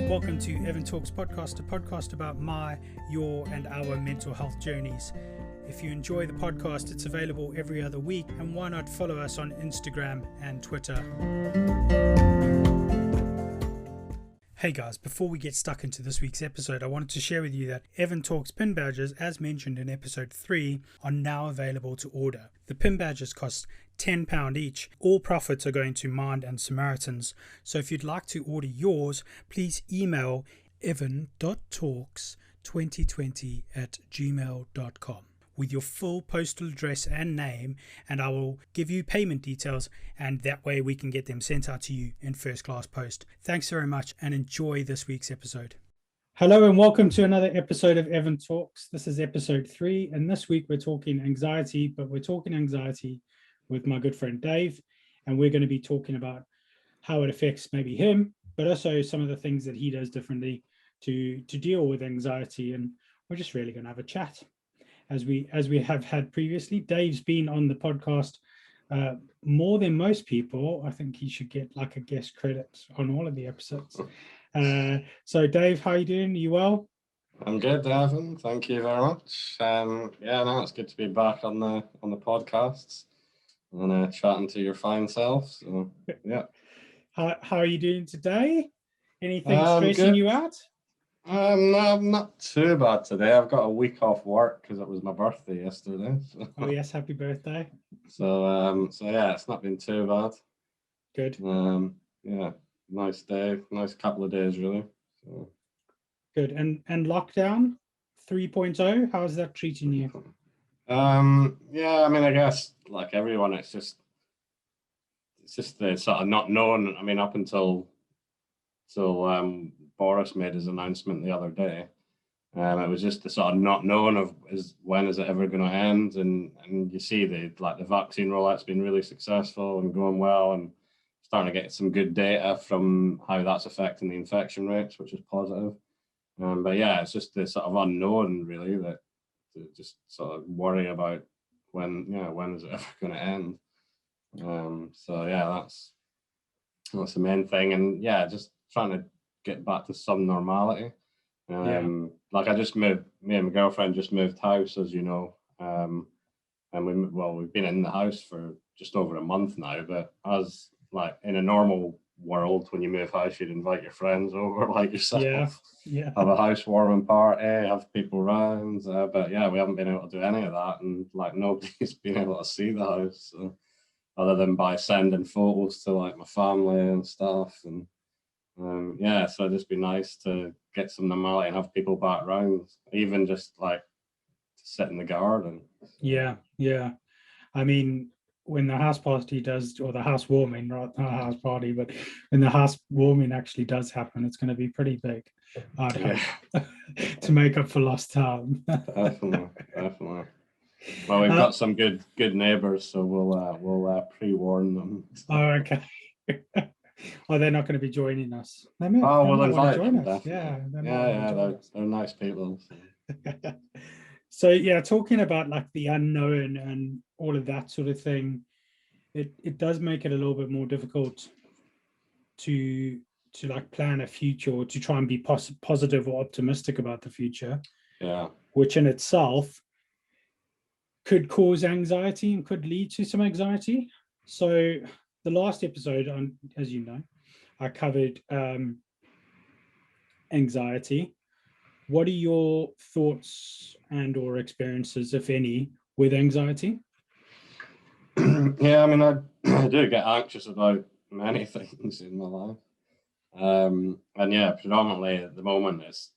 Welcome to Evan Talks Podcast, a podcast about my, your, and our mental health journeys. If you enjoy the podcast, it's available every other week, and why not follow us on Instagram and Twitter? Hey guys, before we get stuck into this week's episode, I wanted to share with you that Evan Talks pin badges, as mentioned in episode 3, are now available to order. The pin badges cost £10 each. All profits are going to Mind and Samaritans. So if you'd like to order yours, please email evan.talks2020@gmail.com with your full postal address and name, and I will give you payment details, and that way we can get them sent out to you in first class post. Thanks very much and enjoy this week's episode. Hello and welcome to another episode of Evan Talks. This is episode 3, and this week we're talking anxiety, but we're talking anxiety with my good friend Dave, and we're going to be talking about how it affects maybe him, but also some of the things that he does differently to deal with anxiety, and we're just really going to have a chat. As we have had previously. Dave's been on the podcast more than most people. I think he should get like a guest credit on all of the episodes. So Dave, how are you doing? Are you well? I'm good, Evan. Thank you very much. It's good to be back on the podcasts and chatting to your fine self. So yeah. How are you doing today? Anything stressing you out? No, I'm not too bad today. I've got a week off work because it was my birthday yesterday. So. Oh yes, happy birthday. So yeah, it's not been too bad. Good. Nice day, nice couple of days really. So. Good. And lockdown 3.0, how is that treating you? I guess like everyone, it's just the sort of not known. I mean, up until Boris made his announcement the other day. It was just the sort of not known of when is it ever going to end, and you see the vaccine rollout's been really successful and going well, and starting to get some good data from how that's affecting the infection rates, which is positive. But yeah, it's just the sort of unknown really that just sort of worry about when is it ever going to end. So yeah, that's the main thing, and yeah, just trying to get back to some normality. Like I just moved, me and my girlfriend just moved house, as you know, and we've been in the house for just over a month now. But as like in a normal world, when you move house, you'd invite your friends over, like yourself, have a housewarming party, have people around. But yeah, we haven't been able to do any of that, and like nobody's been able to see the house, so, other than by sending photos to like my family and stuff. And so it'd just be nice to get some normality and have people back around, even just like to sit in the garden. Yeah. I mean, when the house party does, or the housewarming, not a house party, but when the housewarming actually does happen, it's going to be pretty big, I'd hope, to make up for lost time. Definitely. Well, we've got some good neighbours, so we'll pre-warn them. Oh, okay. Oh, they're not going to be joining us. We'll invite them. Us. Yeah, they're nice people. So. So yeah, talking about like the unknown and all of that sort of thing, it does make it a little bit more difficult to like plan a future, or to try and be positive or optimistic about the future. Yeah. Which in itself could cause anxiety and could lead to some anxiety. So the last episode, as you know, I covered anxiety. What are your thoughts and or experiences, if any, with anxiety? Yeah, I mean, I do get anxious about many things in my life. And yeah, predominantly at the moment, it's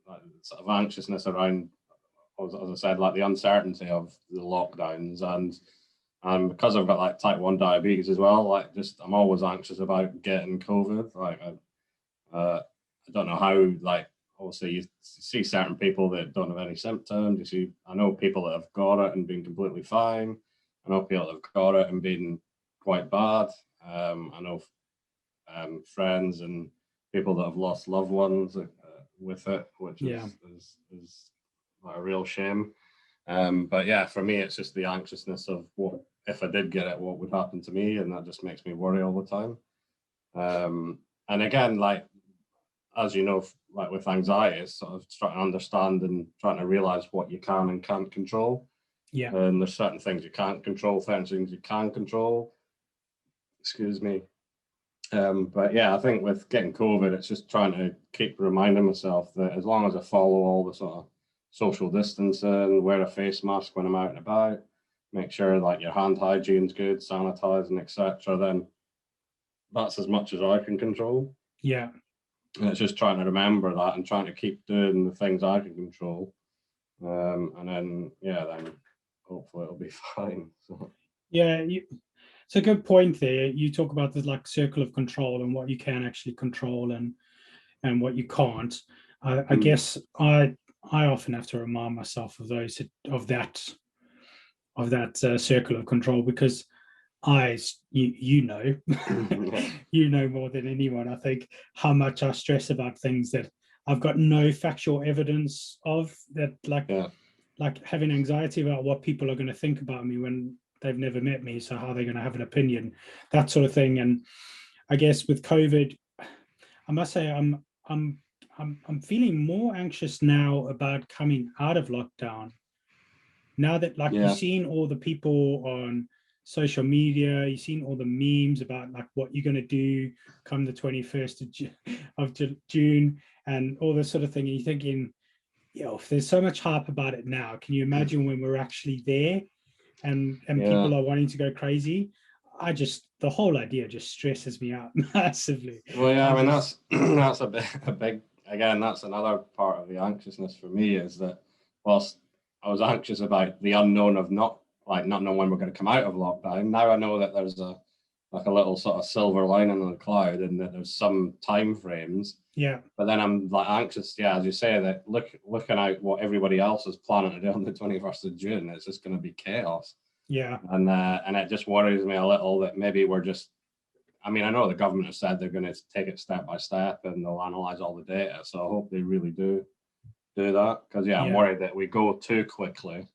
like sort of anxiousness around, as I said, like the uncertainty of the lockdowns, and because I've got like type 1 diabetes as well, like just I'm always anxious about getting COVID. Like I don't know how, like, obviously you see certain people that don't have any symptoms. I know people that have got it and been completely fine. I know people that have got it and been quite bad. I know friends and people that have lost loved ones with it, which is like a real shame. But yeah, for me, it's just the anxiousness of what if I did get it, what would happen to me, and that just makes me worry all the time. And again, like as you know, like with anxiety, it's sort of trying to understand and trying to realize what you can and can't control. Yeah. And there's certain things you can't control, certain things you can control. Excuse me. But yeah, I think with getting COVID, it's just trying to keep reminding myself that as long as I follow all the sort of social distancing, wear a face mask when I'm out and about, make sure like your hand hygiene's good, sanitizing, etc., then that's as much as I can control. Yeah. And it's just trying to remember that and trying to keep doing the things I can control. And then, yeah, then hopefully it'll be fine. So, Yeah. It's a good point there. You talk about this like circle of control and what you can actually control and what you can't. I guess I often have to remind myself of those of that circle of control because you know yeah, you know more than anyone, I think, how much I stress about things that I've got no factual evidence of, that yeah, like having anxiety about what people are going to think about me when they've never met me, so how they're going to have an opinion, that sort of thing. And I guess with COVID, I must say I'm feeling more anxious now about coming out of lockdown, now that like you've yeah, seen all the people on social media, you've seen all the memes about like what you're going to do come the 21st of June and all this sort of thing, and you're thinking, yo, if there's so much hype about it now, can you imagine when we're actually there and yeah. people are wanting to go crazy? I just, the whole idea just stresses me out massively. Well, yeah, I I mean just, that's a big again. That's another part of the anxiousness for me is that whilst I was anxious about the unknown of not knowing when we're going to come out of lockdown, now I know that there's a like a little sort of silver lining on the cloud, and that there's some time frames. yeah, But then I'm like anxious, yeah, as you say, that looking out what everybody else is planning to do on the 21st of June, it's just going to be chaos, yeah, and it just worries me a little that maybe we're just. I mean, I know the government has said they're going to take it step by step and they'll analyze all the data. So I hope they really do that because yeah, I'm yeah, worried that we go too quickly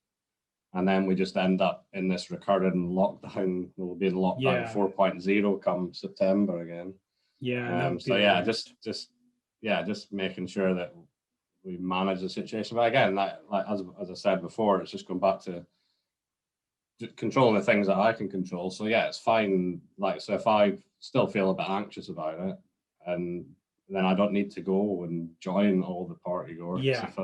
and then we just end up in this recurring lockdown. We'll be in lockdown yeah, 4.0 come September again. yeah, and that would be So the yeah, worst. just making sure that we manage the situation. But again, like as I said before, it's just going back to controlling the things that I can control. So yeah, it's fine. Like so, if I still feel a bit anxious about it, and then I don't need to go and join all the party goers Yeah, if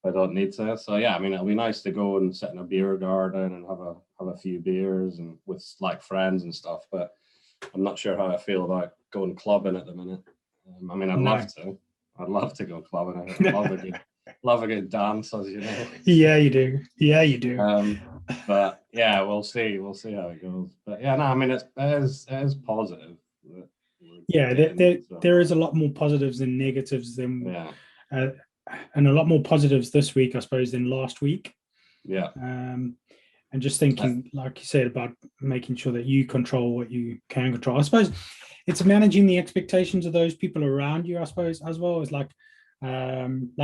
I don't need to. So yeah, I mean, it'll be nice to go and sit in a beer garden and have a few beers and with like friends and stuff. But I'm not sure how I feel about going clubbing at the minute. I mean, I'd love no. to. I'd love to go clubbing. I love a good dance, as you know. Yeah, you do. Yeah, you do. Um, but yeah, we'll see. We'll see how it goes. But yeah, no, I mean, it is positive that we're Yeah, getting sort of there is a lot more positives than negatives than, yeah, uh, and a lot more positives this week, I suppose, than last week. yeah, Um, and just I, thinking, like you said, about making sure that you control what you can control. I suppose it's managing the expectations of those people around you, I suppose, as well as like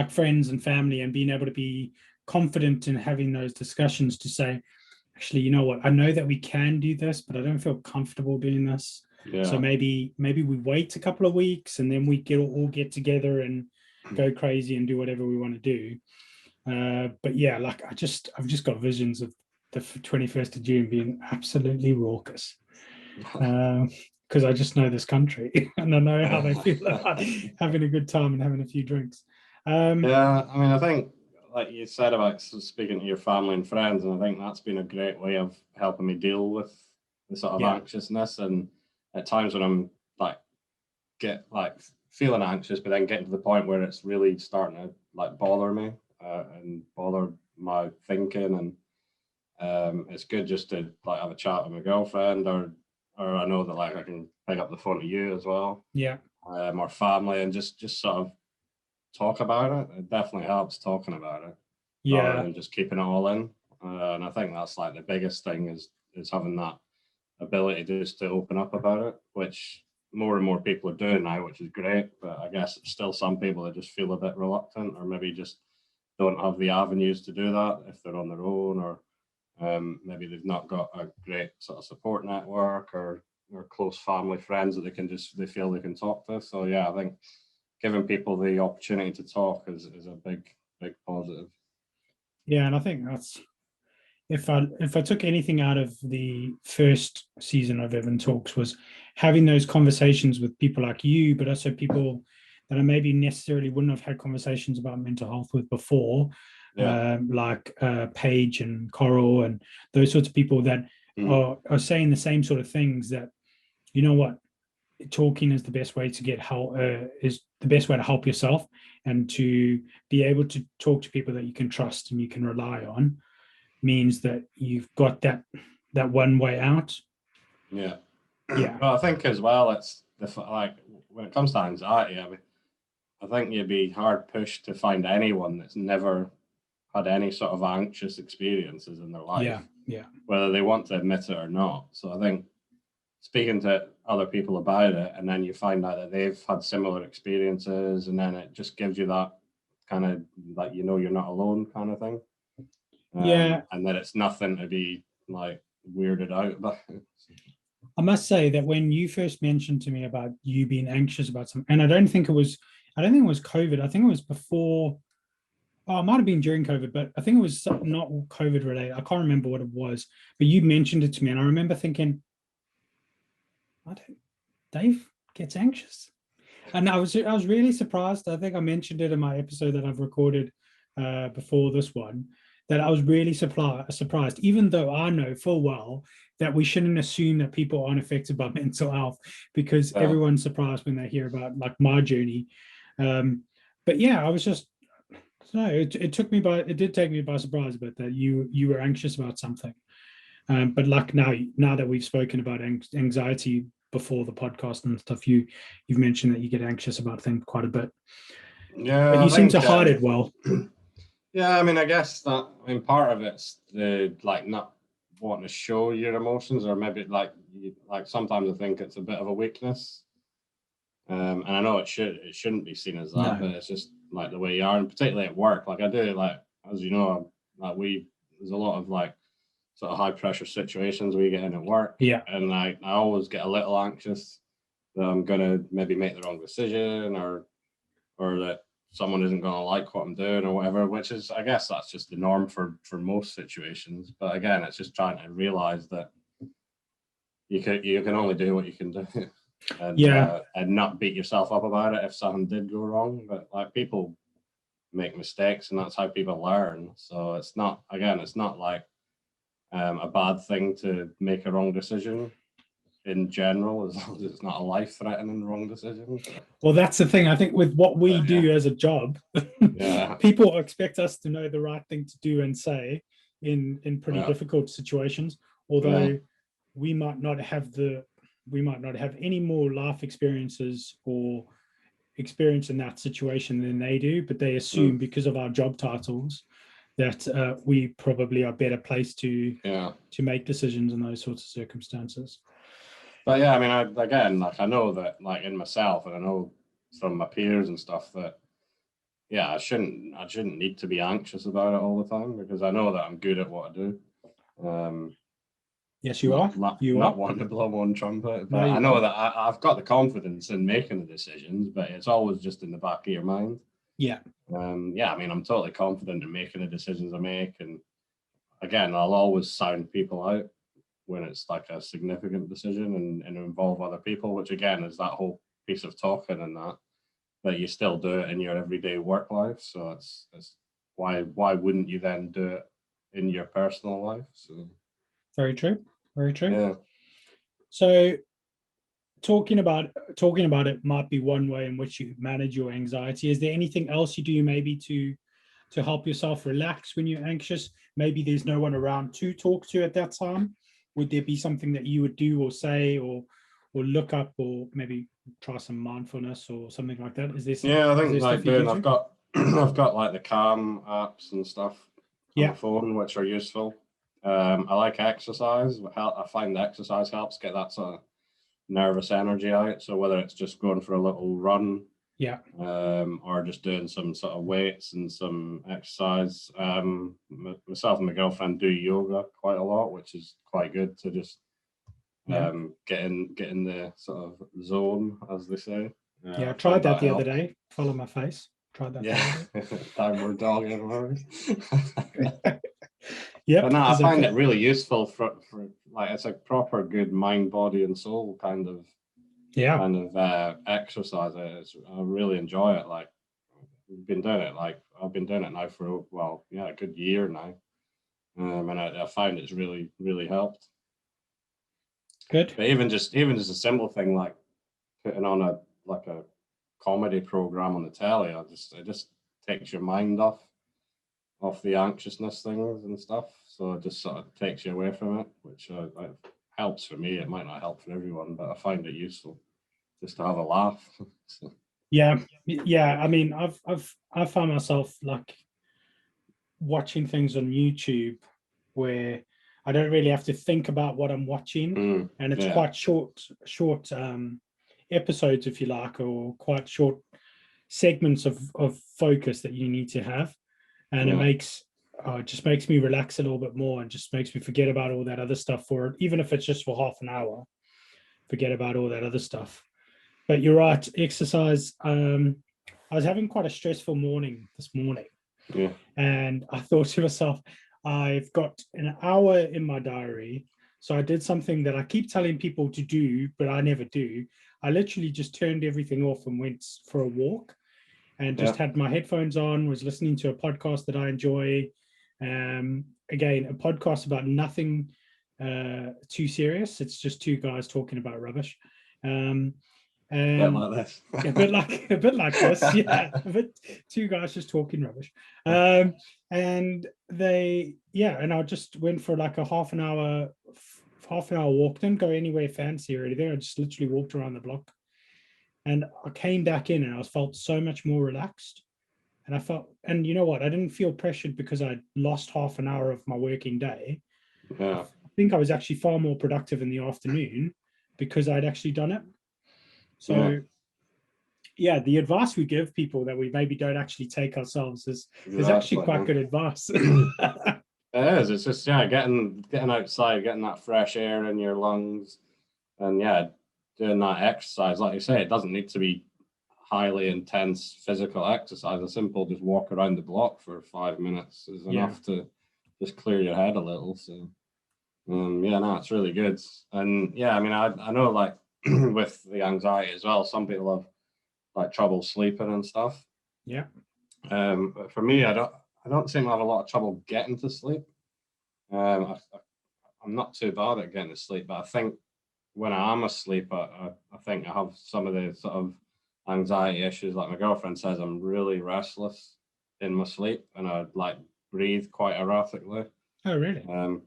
friends and family, and being able to be confident in having those discussions to say, actually, you know what, I know that we can do this, but I don't feel comfortable doing this. So yeah, maybe we wait a couple of weeks and then we all get together and go crazy and do whatever we want to do. But yeah, like I've just got visions of the 21st of June being absolutely raucous, because I just know this country and I know how they feel about having a good time and having a few drinks. Um, yeah. I mean, I think like you said about speaking to your family and friends, and I think that's been a great way of helping me deal with the sort of yeah, anxiousness. And at times when I'm like get like feeling anxious, but then getting to the point where it's really starting to like bother me and bother my thinking, and it's good just to like have a chat with my girlfriend, or I know that like I can pick up the phone to you as well, yeah, or family, and just sort of talk about it. It definitely helps talking about it rather yeah, than just keeping it all in. And I think that's like the biggest thing is having that ability just to open up about it, which more and more people are doing now, which is great. But I guess it's still some people that just feel a bit reluctant, or maybe just don't have the avenues to do that if they're on their own, or maybe they've not got a great sort of support network or close family friends that they feel they can talk to. So yeah, I think giving people the opportunity to talk is a big positive. Yeah, and I think that's, if I took anything out of the first season of Evan Talks, was having those conversations with people like you, but also people that I maybe necessarily wouldn't have had conversations about mental health with before, like Paige and Coral and those sorts of people that are saying the same sort of things, that, you know what, talking is the best way to get help, is the best way to help yourself, and to be able to talk to people that you can trust and you can rely on means that you've got that one way out. Yeah. Yeah. Well, I think as well, it's like when it comes to anxiety, I mean, I think you'd be hard pushed to find anyone that's never had any sort of anxious experiences in their life, whether they want to admit it or not. So I think speaking to other people about it, and then you find out that they've had similar experiences, and then it just gives you that kind of, like, you know, you're not alone kind of thing. And that it's nothing to be like weirded out about. I must say that when you first mentioned to me about you being anxious about something, and I don't think it was COVID. I think it was before. Oh, it might have been during COVID, but I think it was not COVID related. I can't remember what it was, but you mentioned it to me, and I remember thinking, Dave gets anxious, and I was really surprised. I think I mentioned it in my episode that I've recorded before this one, that I was really surprised, even though I know full well that we shouldn't assume that people aren't affected by mental health, because everyone's surprised when they hear about like my journey. But yeah, I was just, no, it did take me by surprise, but that you were anxious about something. But like now that we've spoken about anxiety before the podcast and stuff, you've mentioned that you get anxious about things quite a bit. Yeah, but you seem to hide it well. Yeah, I mean, I guess that, I mean, part of it's the like not wanting to show your emotions, or maybe like sometimes I think it's a bit of a weakness. And I know it shouldn't be seen as that, but it's just like the way you are, and particularly at work. Like I do, like, as you know, like there's a lot of like sort of high pressure situations we get in at work. Yeah. And I always get a little anxious that I'm gonna maybe make the wrong decision, or that someone isn't gonna like what I'm doing or whatever, which is, I guess that's just the norm for most situations. But again, it's just trying to realize that you can only do what you can do. And not beat yourself up about it if something did go wrong. But like, people make mistakes, and that's how people learn. So it's not like a bad thing to make a wrong decision in general, as long as it's not a life-threatening wrong decision. Well, that's the thing. I think with what we do as a job, people expect us to know the right thing to do and say in pretty difficult situations. Although we might not have any more life experiences or experience in that situation than they do, but they assume because of our job titles that we probably are better placed to make decisions in those sorts of circumstances. But yeah, I mean, I know that, like, in myself, and I know from my peers and stuff, that I shouldn't need to be anxious about it all the time, because I know that I'm good at what I do. Yes, you are. Not wanting to blow my own trumpet, but I know that I've got the confidence in making the decisions, but it's always just in the back of your mind. Yeah. I mean, I'm totally confident in making the decisions I make, and again, I'll always sound people out when it's like a significant decision and involve other people, which again is that whole piece of talking and that you still do it in your everyday work life. So it's why wouldn't you then do it in your personal life? So very true. Yeah. So talking about it might be one way in which you manage your anxiety. Is there anything else you do maybe to help yourself relax when you're anxious? Maybe there's no one around to talk to at that time. Would there be something that you would do or say or look up, or maybe try some mindfulness or something like that? Is there some, I think like doing, I've got like the Calm apps and stuff on the phone, which are useful. I like exercise. I find exercise helps get that sort of nervous energy out. So whether it's just going for a little run, or just doing some sort of weights and some exercise. Myself and my girlfriend do yoga quite a lot, which is quite good to just get in the sort of zone, as they say. Yeah, I I tried find that that the other helps. day. Follow my face. Tried that the Yeah, other downward dog and day. But Yep, no, I because find it really useful for like it's a proper good mind, body, and soul yeah, exercise. I really enjoy it. Like I've been doing it now for a good year now, and I find it's really helped. good. But even just a simple thing like putting on a comedy program on the telly, it just takes your mind off the anxiousness things and stuff. So it just sort of takes you away from it, which helps for me. It might not help for everyone, but I find it useful just to have a laugh. So, Yeah, yeah. I mean, I found myself like watching things on YouTube where I don't really have to think about what I'm watching, and it's yeah, quite short episodes, if you like, or quite short segments of focus that you need to have, and yeah, it just makes me relax a little bit more and just makes me forget about all that other stuff for even if it's just for half an hour, forget about all that other stuff. But you're right, exercise. I was having quite a stressful morning this morning, yeah, and I thought to myself, I've got an hour in my diary. So I did something that I keep telling people to do, but I never do. I literally just turned everything off and went for a walk and just yeah. had my headphones on, was listening to a podcast that I enjoy. Again, a podcast about nothing too serious. It's just two guys talking about rubbish. Um, Bit and like this. a bit like this, yeah. But two guys just talking rubbish. And and I just went for like a half an hour walk. Didn't go anywhere fancy or anything. I just literally walked around the block, and I came back in, and I felt so much more relaxed. And I felt, and you know what? I didn't feel pressured because I lost half an hour of my working day. I Yeah, think I was actually far more productive in the afternoon because I'd actually done it. yeah, So yeah, the advice we give people that we maybe don't actually take ourselves is actually exactly. quite good advice. It is. It's just getting outside, getting that fresh air in your lungs, and yeah, doing that exercise. Like you say, it doesn't need to be highly intense physical exercise. A simple just walk around the block for 5 minutes is Yeah, enough to just clear your head a little. So yeah, no, it's really good. And yeah, I mean, I know like with the anxiety as well, some people have like trouble sleeping and stuff. yeah. But for me, I don't seem to have a lot of trouble getting to sleep. I'm not too bad at getting to sleep, but I think when I am asleep, I think I have some of the sort of anxiety issues. Like my girlfriend says, I'm really restless in my sleep, and I like breathe quite erratically, Oh, really?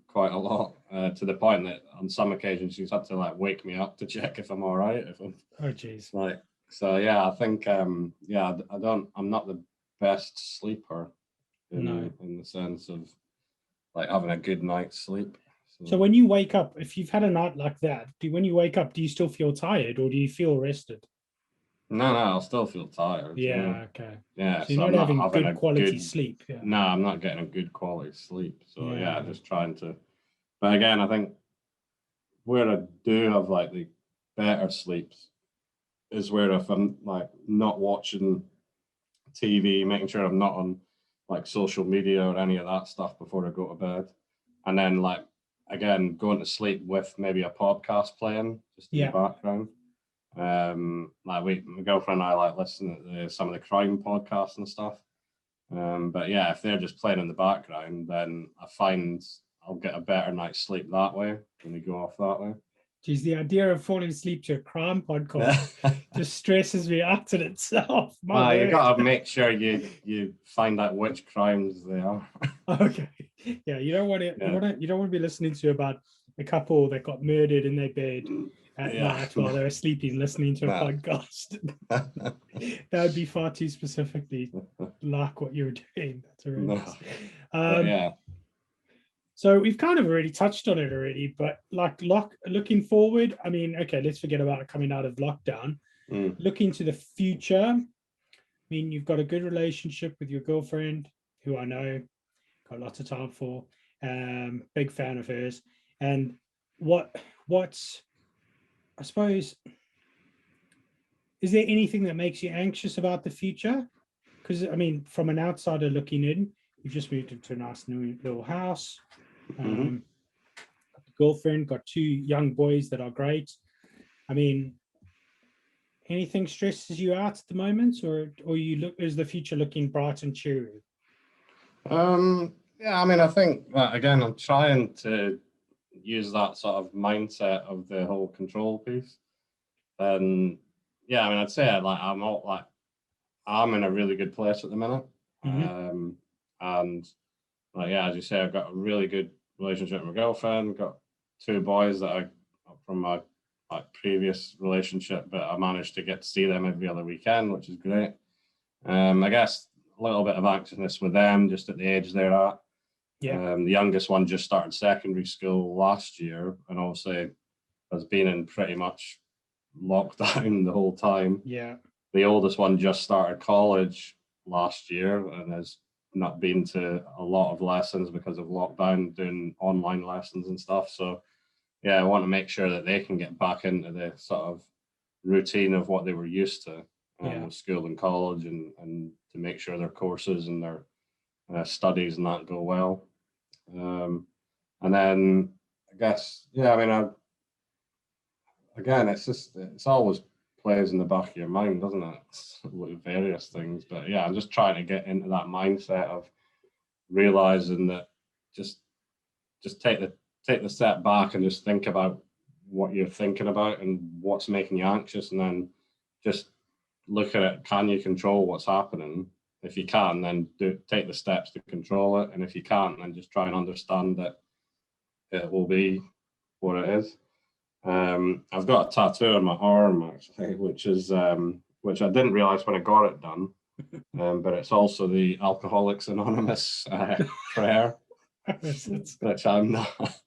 quite a lot, to the point that on some occasions she's had to like wake me up to check if I'm all right. If I'm Oh, geez. like, so yeah, I think yeah, I'm not the best sleeper No. in the sense of like having a good night's sleep. So So when you wake up, if you've had a night like that, when you wake up, do you still feel tired or do you feel rested? no, I'll still feel tired. Yeah, Yeah, okay. yeah. So you're So I'm not not having having good a quality good. sleep. Yeah. No, I'm not getting a good quality sleep. So yeah, Yeah. just trying to. But again, I think where I do have like the better sleeps is where if I'm like not watching TV, making sure I'm not on like social media or any of that stuff before I go to bed, and then like again going to sleep with maybe a podcast playing just in the Yeah. background. Like my girlfriend and I like listen to some of the crime podcasts and stuff. But yeah, if they're just playing in the background, then I find I'll get a better night's sleep that way when we go off that way. Geez, the idea of falling asleep to a crime podcast just stresses me out in itself. My You word. gotta make sure you find out which crimes they are. Okay. Yeah, you don't want to Yeah, you don't want to be listening to about a couple that got murdered in their bed at yeah, night while they were sleeping listening to a no. podcast. That would be far too specifically like what you were doing. That's horrendous. No, but Um, yeah, so we've kind of already touched on it already, but like looking forward, I mean, okay, let's forget about coming out of lockdown. mm, Looking to the future, I mean, you've got a good relationship with your girlfriend, who I know got lots of time for. Big fan of hers. And what's I suppose is there anything that makes you anxious about the future? Because I mean, from an outsider looking in, you've just moved into a nice new little house. Got a girlfriend, got 2 young boys that are great. I mean, anything stresses you out at the moment, or you look, is the future looking bright and cheery? Yeah, I mean, I think that again, I'm trying to use that sort of mindset of the whole control piece. And yeah, I mean, I'd say I'm in a really good place at the minute. And like, yeah, as you say, I've got a really good relationship with my girlfriend. Got 2 boys that I from my previous relationship, but I managed to get to see them every other weekend, which is great. I guess a little bit of anxiousness with them, just at the age they're at. Yeah. The youngest one just started secondary school last year, and obviously has been in pretty much lockdown the whole time. Yeah. The oldest one just started college last year and has not been to a lot of lessons because of lockdown, doing online lessons and stuff. So yeah, I want to make sure that they can get back into the sort of routine of what they were used to with school and college, and to make sure their courses and their studies and that go well. And then I guess, yeah, I mean, again, it's always plays in the back of your mind, doesn't it? With various things. But yeah, I'm just trying to get into that mindset of realizing that just take the step back and just think about what you're thinking about and what's making you anxious, and then just look at it. Can you control what's happening? If you can, then take the steps to control it. And if you can't, then just try and understand that it will be what it is. I've got a tattoo on my arm actually, which I didn't realize when I got it done, but it's also the Alcoholics Anonymous prayer, which I'm not.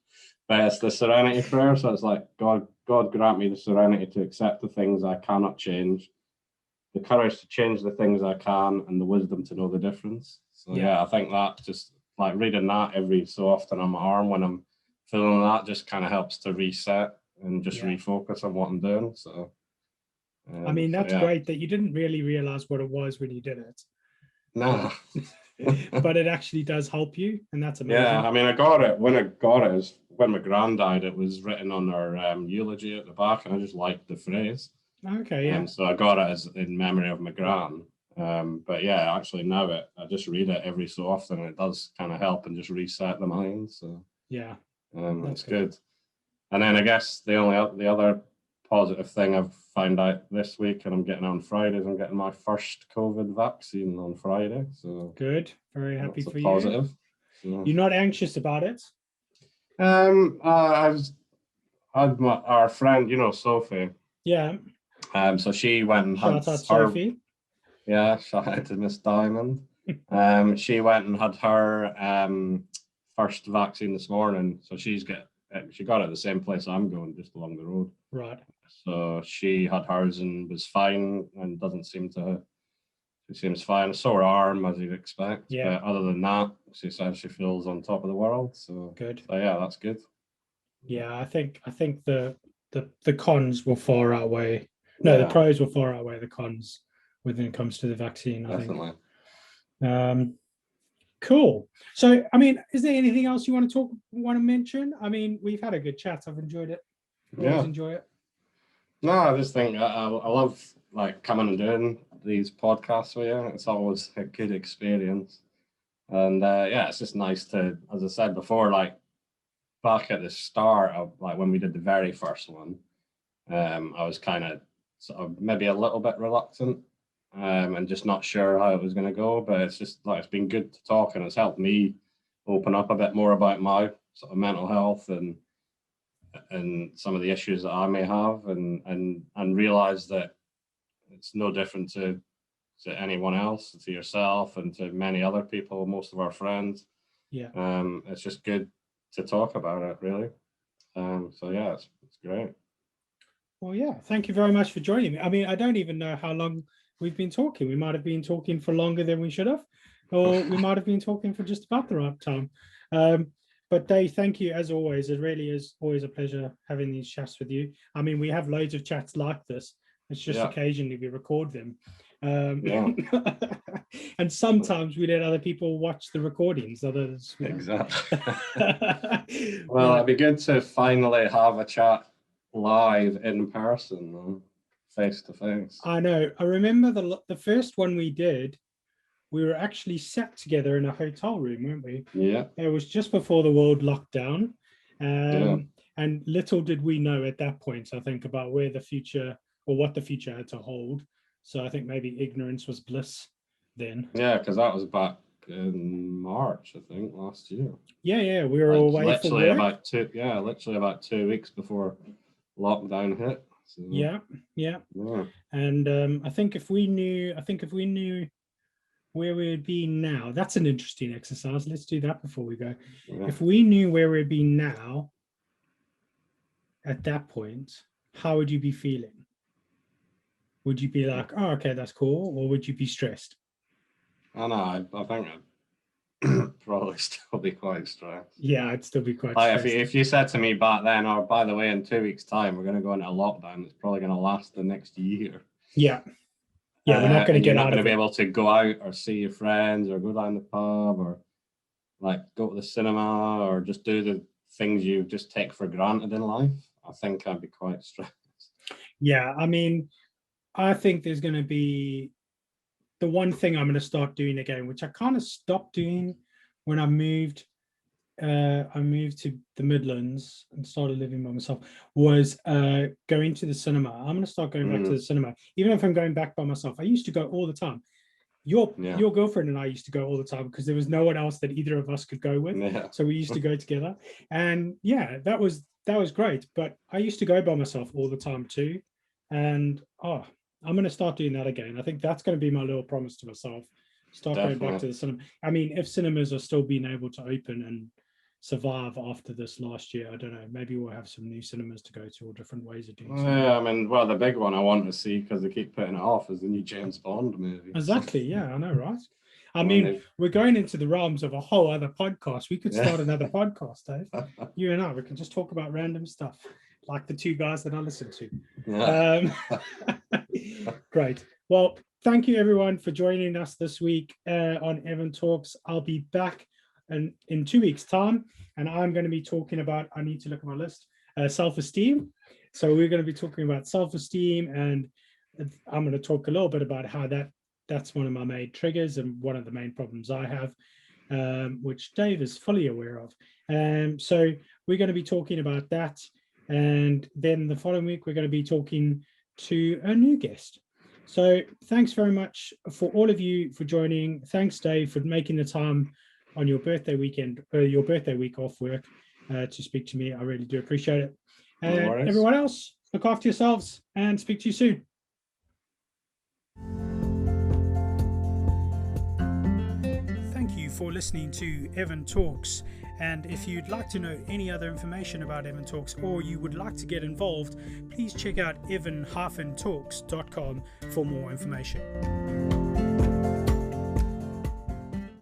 But it's the Serenity Prayer, so it's like, God grant me the serenity to accept the things I cannot change, the courage to change the things I can, and the wisdom to know the difference. So yeah, I think that just like reading that every so often on my arm when I'm feeling that just kind of helps to reset and just refocus on what I'm doing. So I mean, that's great that you didn't really realize what it was when you did it. No. But it actually does help you, and that's amazing. Yeah, I mean, I got it is when my gran died. It was written on her eulogy at the back, and I just liked the phrase. Okay, yeah. So I got it as in memory of my gran. But yeah, actually now I just read it every so often, and it does kind of help and just reset the mind. So yeah, it's good. And then I guess the other positive thing I've found out this week, and I'm getting on Friday, is I'm getting my first COVID vaccine on Friday. So good, very happy for you. Positive. So, you're not anxious about it? Our friend, Sophie. Yeah. So she went and shout out Sophie. Yeah, shout out to Miss Diamond. She went and had her first vaccine this morning. So she got it at the same place I'm going, just along the road. Right. So she had hers and was fine, and she seems fine. A sore arm, as you'd expect. Yeah. But other than that, she says she feels on top of the world. So good. So yeah, that's good. Yeah, I think the cons will far outweigh. No, the pros will far outweigh the cons when it comes to the vaccine. Definitely. I think. Cool. So, I mean, is there anything else you want to mention? I mean, we've had a good chat. I've enjoyed it. Always enjoy it. No, I just think I love like coming and doing these podcasts with you. It's always a good experience. And yeah, it's just nice to, as I said before, like back at the start of like when we did the very first one, I was kind of sort of maybe a little bit reluctant and just not sure how it was going to go. But it's just like it's been good to talk, and it's helped me open up a bit more about my sort of mental health and some of the issues that I may have, and realize that it's no different to anyone else, to yourself, and to many other people, most of our friends. Yeah. It's just good to talk about it, really. So yeah, it's great. Well, yeah, thank you very much for joining me. I mean, I don't even know how long we've been talking. We might have been talking for longer than we should have, or we might have been talking for just about the right time. But Dave, thank you as always. It really is always a pleasure having these chats with you. I mean, we have loads of chats like this. It's just Yeah. occasionally we record them. Yeah. And sometimes we let other people watch the recordings. Others, Exactly. Well, Right. it'd be good to finally have a chat live in person, face to face. I know. I remember the first one we did. We were actually sat together in a hotel room, weren't we? Yeah. It was just before the world lockdown. Yeah. And little did we know at that point, I think, about where the future or what the future had to hold. So I think maybe ignorance was bliss then. Yeah, because that was back in March, I think, last year. Yeah, we were Like, away for work. literally about 2 weeks before lockdown hit. So, Yeah. And I think if we knew where we'd be now, that's an interesting exercise. Let's do that before we go. Yeah. If we knew where we'd be now at that point, how would you be feeling? Would you be like, oh, okay, that's cool? Or would you be stressed? I know, I think I'd probably still be quite stressed. Yeah, I'd still be quite Like stressed. if you said to me back then, or by the way, in 2 weeks' time, we're going to go into lockdown, it's probably going to last the next year. Yeah, we're not going to get you're not out going to of be it. able to go out or see your friends or go down the pub or like go to the cinema or just do the things you just take for granted in life. I think I'd be quite stressed. Yeah, I mean, I think there's going to be the one thing I'm going to start doing again, which I kind of stopped doing when I moved to the Midlands and started living by myself, was going to the cinema. I'm going to start going back to the cinema, even if I'm going back by myself. I used to go all the time. Your girlfriend and I used to go all the time because there was no one else that either of us could go with. Yeah. So we used to go together, and yeah, that was great. But I used to go by myself all the time too, and I'm going to start doing that again. I think that's going to be my little promise to myself. Start going back to the cinema. I mean, if cinemas are still being able to open and survive after this last year, I don't know, maybe we'll have some new cinemas to go to or different ways of doing cinema. Yeah, I mean, well, the big one I want to see because they keep putting it off is the new James Bond movie. Exactly, yeah, I know, right? I mean, we're going into the realms of a whole other podcast. We could start another podcast, Dave. You and I, we can just talk about random stuff like the two guys that I listen to. Yeah. Great. Well, thank you everyone for joining us this week on Evan Talks. I'll be back in 2 weeks' time, and I'm going to be talking about, I need to look at my list, self-esteem. So we're going to be talking about self-esteem, and I'm going to talk a little bit about how that's one of my main triggers and one of the main problems I have, which Dave is fully aware of. So we're going to be talking about that, and then the following week we're going to be talking to a new guest. So thanks very much for all of you for joining. Thanks, Dave, for making the time on your birthday weekend, your birthday week off work, to speak to me. I really do appreciate it. And everyone else, look after yourselves and speak to you soon. Thank you for listening to Evan Talks. And if you'd like to know any other information about Evan Talks, or you would like to get involved, please check out evan-talks.com for more information.